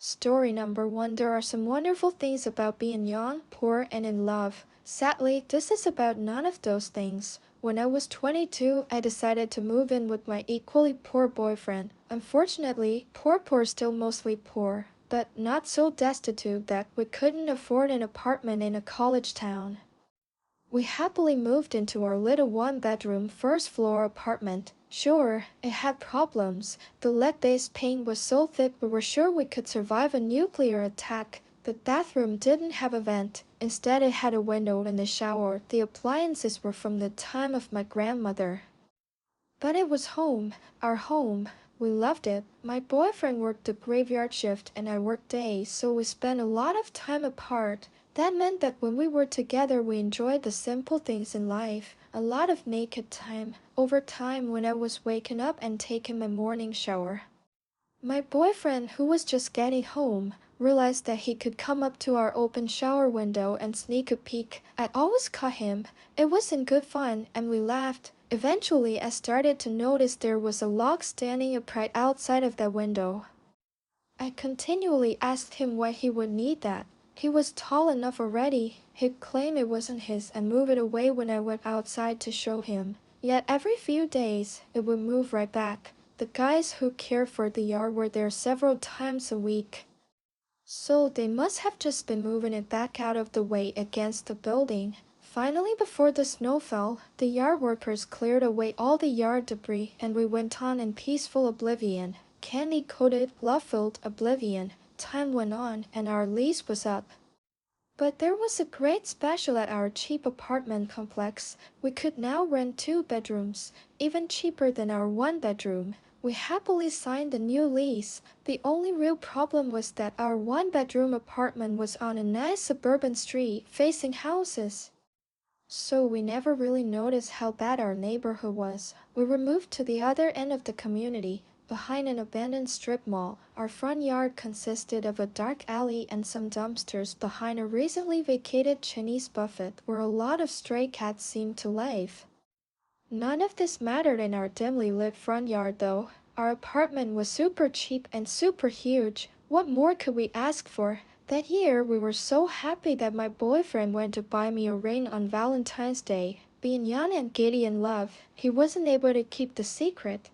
Story number one. There are some wonderful things about being young, poor, and in love. Sadly, this is about none of those things. When I was 22, I decided to move in with my equally poor boyfriend. Unfortunately, poor still mostly poor, but not so destitute that we couldn't afford an apartment in a college town. We happily moved into our little one-bedroom first-floor apartment. Sure, it had problems. The lead-based paint was so thick we were sure we could survive a nuclear attack. The bathroom didn't have a vent. Instead, it had a window and a shower. The appliances were from the time of my grandmother. But it was home, our home. We loved it. My boyfriend worked the graveyard shift and I worked days, so we spent a lot of time apart. That meant that when we were together, we enjoyed the simple things in life. A lot of naked time. Over time, when I was waking up and taking my morning shower. My boyfriend, who was just getting home, realized that he could come up to our open shower window and sneak a peek. I'd always caught him. It wasn't good fun, and we laughed. Eventually, I started to notice there was a lock standing upright outside of that window. I continually asked him why he would need that. He was tall enough already. He'd claim it wasn't his and move it away when I went outside to show him. Yet every few days, it would move right back. The guys who cared for the yard were there several times a week. So they must have just been moving it back out of the way against the building. Finally, before the snow fell, the yard workers cleared away all the yard debris and we went on in peaceful oblivion. Candy-coated, love-filled oblivion. Time went on and our lease was up. But there was a great special at our cheap apartment complex. We could now rent 2 bedrooms, even cheaper than our 1 bedroom. We happily signed a new lease. The only real problem was that our 1 bedroom apartment was on a nice suburban street facing houses. So we never really noticed how bad our neighborhood was. We were moved to the other end of the community, behind an abandoned strip mall. Our front yard consisted of a dark alley and some dumpsters behind a recently vacated Chinese buffet where a lot of stray cats seemed to live. None of this mattered in our dimly lit front yard though. Our apartment was super cheap and super huge. What more could we ask for? That year, we were so happy that my boyfriend went to buy me a ring on Valentine's Day. Being young and giddy in love, he wasn't able to keep the secret.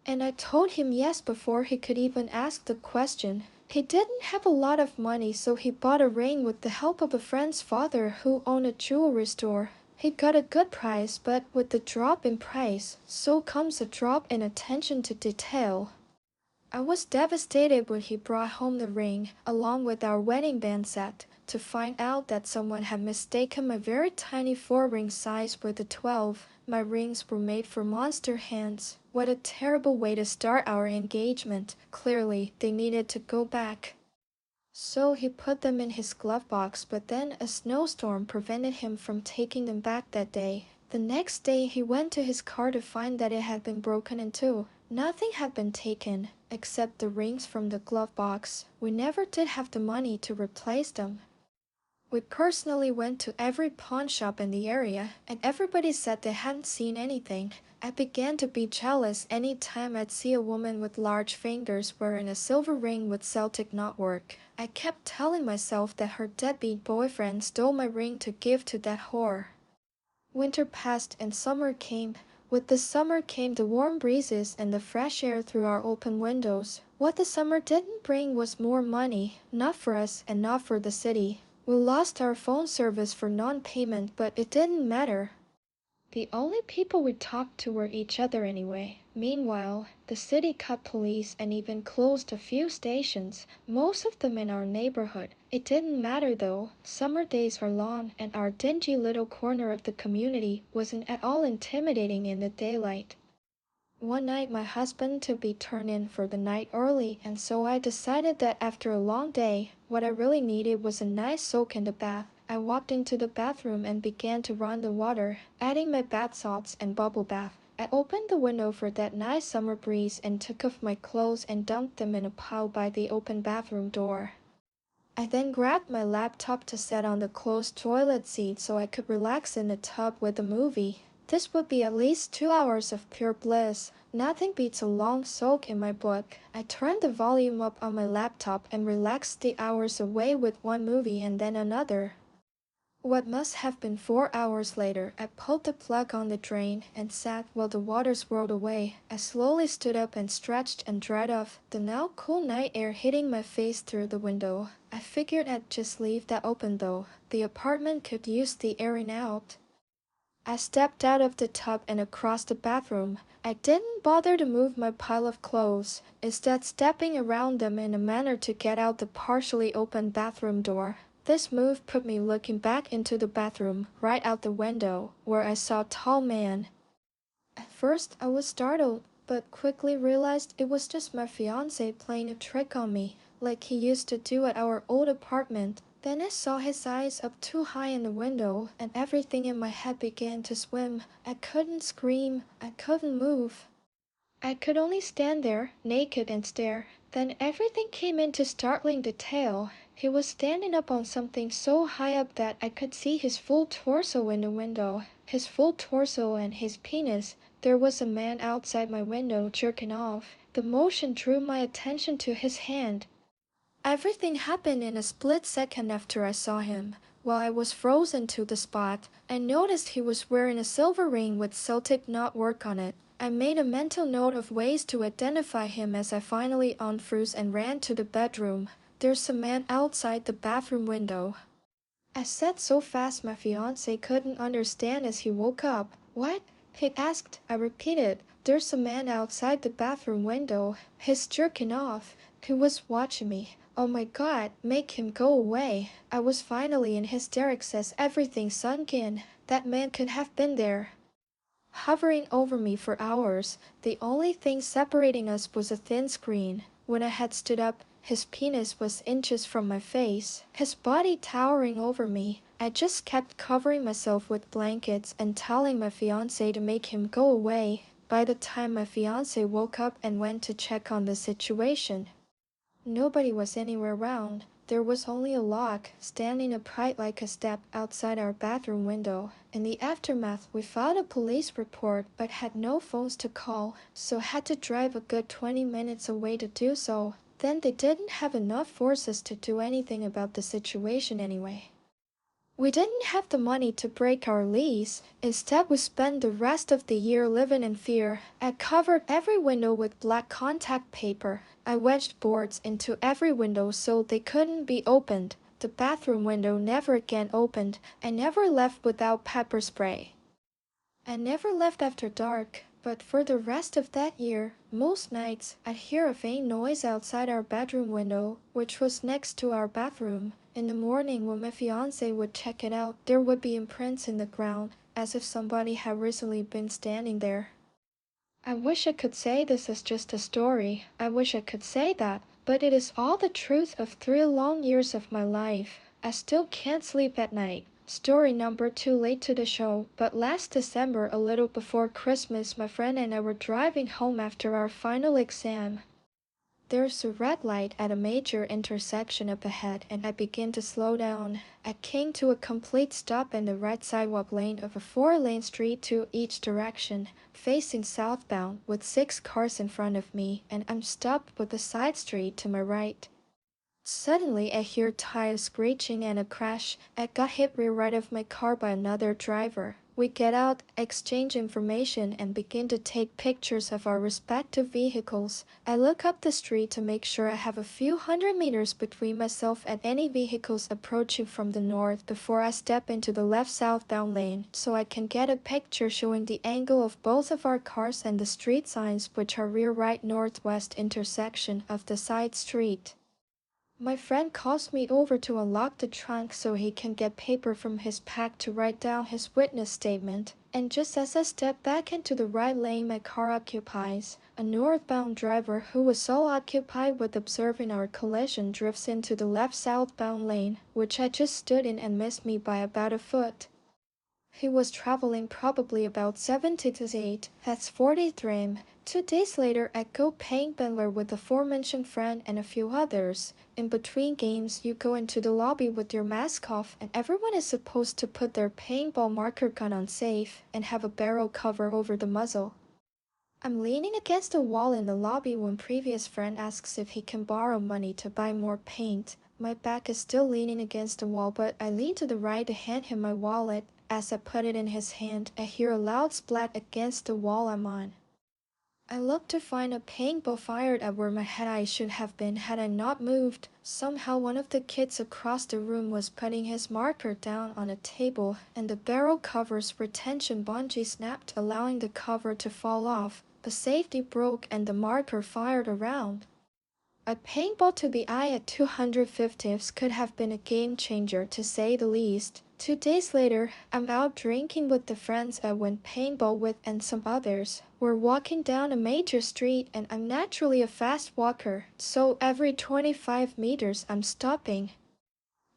And I told him yes before he could even ask the question. He didn't have a lot of money, so he bought a ring with the help of a friend's father who owned a jewelry store. He got a good price, but with the drop in price, so comes a drop in attention to detail. I was devastated when he brought home the ring, along with our wedding band set, to find out that someone had mistaken my very tiny 4-ring size with a 12. My rings were made for monster hands. What a terrible way to start our engagement. Clearly, they needed to go back. So he put them in his glove box, but then a snowstorm prevented him from taking them back that day. The next day he went to his car to find that it had been broken in two. Nothing had been taken, except the rings from the glove box. We never did have the money to replace them. We personally went to every pawn shop in the area, and everybody said they hadn't seen anything. I began to be jealous any time I'd see a woman with large fingers wearing a silver ring with Celtic knotwork. I kept telling myself that her deadbeat boyfriend stole my ring to give to that whore. Winter passed and summer came. With the summer came the warm breezes and the fresh air through our open windows. What the summer didn't bring was more money, not for us and not for the city. We lost our phone service for non-payment, but it didn't matter. The only people we talked to were each other anyway. Meanwhile, the city cut police and even closed a few stations, most of them in our neighborhood. It didn't matter though. Summer days were long, and our dingy little corner of the community wasn't at all intimidating in the daylight. One night my husband to be turned in for the night early, and so I decided that after a long day, what I really needed was a nice soak in the bath. I walked into the bathroom and began to run the water, adding my bath salts and bubble bath. I opened the window for that nice summer breeze and took off my clothes and dumped them in a pile by the open bathroom door. I then grabbed my laptop to set on the closed toilet seat so I could relax in the tub with a movie. This would be at least 2 hours of pure bliss. Nothing beats a long soak in my book. I turned the volume up on my laptop and relaxed the hours away with one movie and then another. What must have been 4 hours later, I pulled the plug on the drain and sat while the water swirled away. I slowly stood up and stretched and dried off, the now cool night air hitting my face through the window. I figured I'd just leave that open though. The apartment could use the airing out. I stepped out of the tub and across the bathroom. I didn't bother to move my pile of clothes, instead stepping around them in a manner to get out the partially open bathroom door. This move put me looking back into the bathroom, right out the window, where I saw a tall man. At first I was startled, but quickly realized it was just my fiancé playing a trick on me, like he used to do at our old apartment. Then I saw his eyes up too high in the window, and everything in my head began to swim. I couldn't scream, I couldn't move. I could only stand there, naked, and stare. Then everything came into startling detail. He was standing up on something so high up that I could see his full torso in the window. His full torso and his penis. There was a man outside my window jerking off. The motion drew my attention to his hand. Everything happened in a split second after I saw him. While I was frozen to the spot, I noticed he was wearing a silver ring with Celtic knotwork on it. I made a mental note of ways to identify him as I finally unfroze and ran to the bedroom. There's a man outside the bathroom window. I said so fast my fiancé couldn't understand as he woke up. What? He asked. I repeated. There's a man outside the bathroom window. He's jerking off. He was watching me. Oh my god, make him go away. I was finally in hysterics as everything sunk in. That man could have been there, hovering over me for hours. The only thing separating us was a thin screen. When I had stood up, his penis was inches from my face, his body towering over me. I just kept covering myself with blankets and telling my fiancé to make him go away. By the time my fiancé woke up and went to check on the situation, nobody was anywhere around. There was only a log standing upright like a step outside our bathroom window. In the aftermath, we filed a police report but had no phones to call, so had to drive a good 20 minutes away to do so. Then they didn't have enough forces to do anything about the situation anyway. We didn't have the money to break our lease. Instead, we spent the rest of the year living in fear. I covered every window with black contact paper. I wedged boards into every window so they couldn't be opened. The bathroom window never again opened. I never left without pepper spray. I never left after dark, but for the rest of that year, most nights, I'd hear a faint noise outside our bedroom window, which was next to our bathroom. In the morning, when my fiancé would check it out, there would be imprints in the ground, as if somebody had recently been standing there. I wish I could say this is just a story. I wish I could say that, but it is all the truth of 3 long years of my life. I still can't sleep at night. Story number 2 late to the show, but last December, a little before Christmas, my friend and I were driving home after our final exam. There's a red light at a major intersection up ahead, and I begin to slow down. I came to a complete stop in the right sidewalk lane of a 4-lane street to each direction, facing southbound, with 6 cars in front of me, and I'm stopped with a side street to my right. Suddenly, I hear tires screeching and a crash. I got hit rear right of my car by another driver. We get out, exchange information, and begin to take pictures of our respective vehicles. I look up the street to make sure I have a few hundred meters between myself and any vehicles approaching from the north before I step into the left southbound lane, so I can get a picture showing the angle of both of our cars and the street signs, which are rear right northwest intersection of the side street. My friend calls me over to unlock the trunk so he can get paper from his pack to write down his witness statement. And just as I step back into the right lane my car occupies, a northbound driver who was so occupied with observing our collision drifts into the left southbound lane, which I just stood in, and missed me by about a foot. He was traveling probably about 70 to 8. That's 43. 2 days later, I go playing Bendler with the aforementioned friend and a few others. In between games, you go into the lobby with your mask off, and everyone is supposed to put their paintball marker gun on safe and have a barrel cover over the muzzle. I'm leaning against the wall in the lobby when previous friend asks if he can borrow money to buy more paint. My back is still leaning against the wall, but I lean to the right to hand him my wallet. As I put it in his hand, I hear a loud splat against the wall I'm on. I look to find a paintball fired at where my head eye should have been had I not moved. Somehow one of the kids across the room was putting his marker down on a table, and the barrel cover's retention bungee snapped, allowing the cover to fall off. The safety broke and the marker fired around. A paintball to the eye at 250ths could have been a game changer, to say the least. 2 days later, I'm out drinking with the friends I went paintball with and some others. We're walking down a major street and I'm naturally a fast walker, so every 25 meters I'm stopping,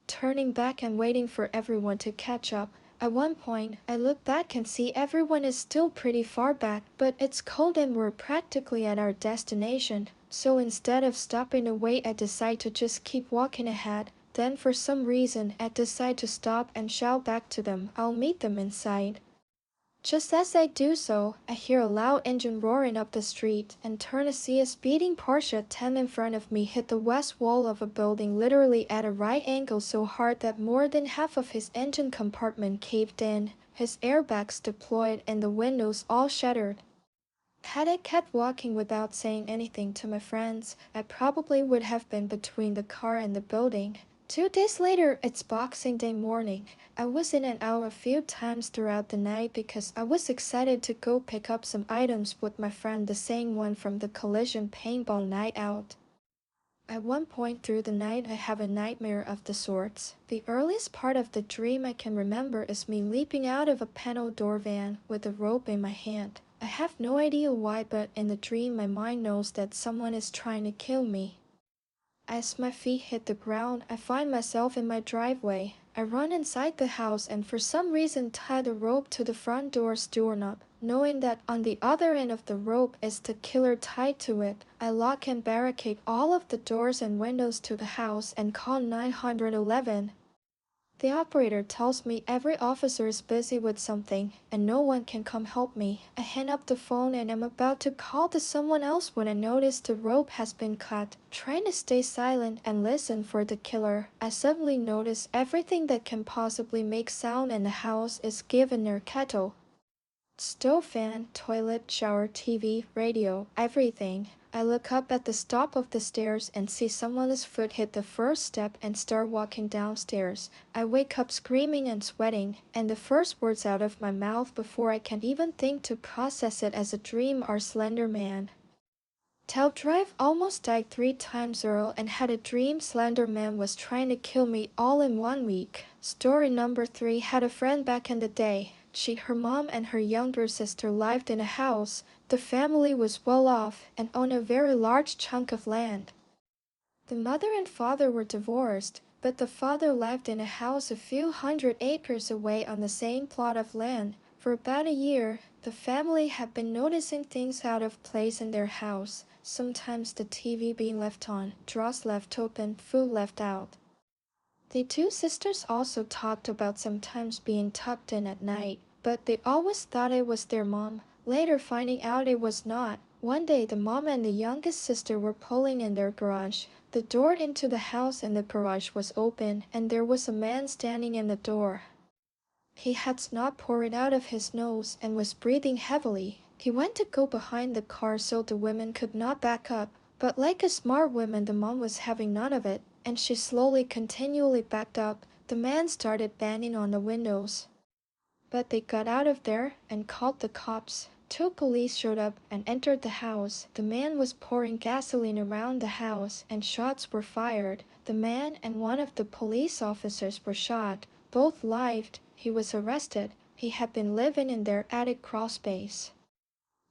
turning back and waiting for everyone to catch up. At one point, I look back and see everyone is still pretty far back, but it's cold and we're practically at our destination. So instead of stopping to wait, I decide to just keep walking ahead. Then for some reason, I decide to stop and shout back to them, I'll meet them inside. Just as I do so, I hear a loud engine roaring up the street and turn to see a speeding Porsche 10 in front of me hit the west wall of a building literally at a right angle so hard that more than half of his engine compartment caved in, his airbags deployed and the windows all shattered. Had I kept walking without saying anything to my friends, I probably would have been between the car and the building. 2 days later, it's Boxing Day morning. I was in and out a few times throughout the night because I was excited to go pick up some items with my friend, the same one from the Collision paintball night out. At one point through the night, I have a nightmare of the sorts. The earliest part of the dream I can remember is me leaping out of a panel door van with a rope in my hand. I have no idea why, but in the dream my mind knows that someone is trying to kill me. As my feet hit the ground, I find myself in my driveway. I run inside the house and for some reason tie the rope to the front door's doorknob. Knowing that on the other end of the rope is the killer tied to it, I lock and barricade all of the doors and windows to the house and call 911. The operator tells me every officer is busy with something and no one can come help me. I hang up the phone and am about to call to someone else when I notice the rope has been cut. Trying to stay silent and listen for the killer, I suddenly notice everything that can possibly make sound in the house is given their kettle. Stove, fan, toilet, shower, TV, radio, everything. I look up at the top of the stairs and see someone's foot hit the first step and start walking downstairs. I wake up screaming and sweating, and the first words out of my mouth before I can even think to process it as a dream are Slender Man. Tel Drive almost died 3 times Earl and had a dream Slender Man was trying to kill me all in 1 week. Story number 3 had a friend back in the day. Her mom and her younger sister lived in a house. The family was well off and owned a very large chunk of land. The mother and father were divorced, but the father lived in a house a few hundred acres away on the same plot of land. For about a year, the family had been noticing things out of place in their house. Sometimes the TV being left on, drawers left open, food left out. The 2 sisters also talked about sometimes being tucked in at night, but they always thought it was their mom, later finding out it was not. One day the mom and the youngest sister were pulling in their garage. The door into the house and the garage was open, and there was a man standing in the door. He had snot pouring out of his nose and was breathing heavily. He went to go behind the car so the women could not back up, but like a smart woman, the mom was having none of it, and she continually backed up. The man started banging on the windows. But they got out of there and called the cops. 2 police showed up and entered the house. The man was pouring gasoline around the house and shots were fired. The man and one of the police officers were shot. Both lived. He was arrested. He had been living in their attic crawl space.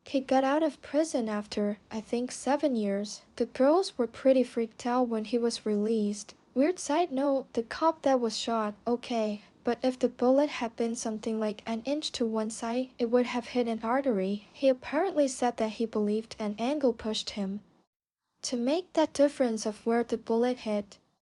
He got out of prison after, I think, 7 years. The girls were pretty freaked out when he was released. Weird side note, the cop that was shot, okay, but if the bullet had been something like an inch to one side, it would have hit an artery. He apparently said that he believed an angle pushed him to make that difference of where the bullet hit.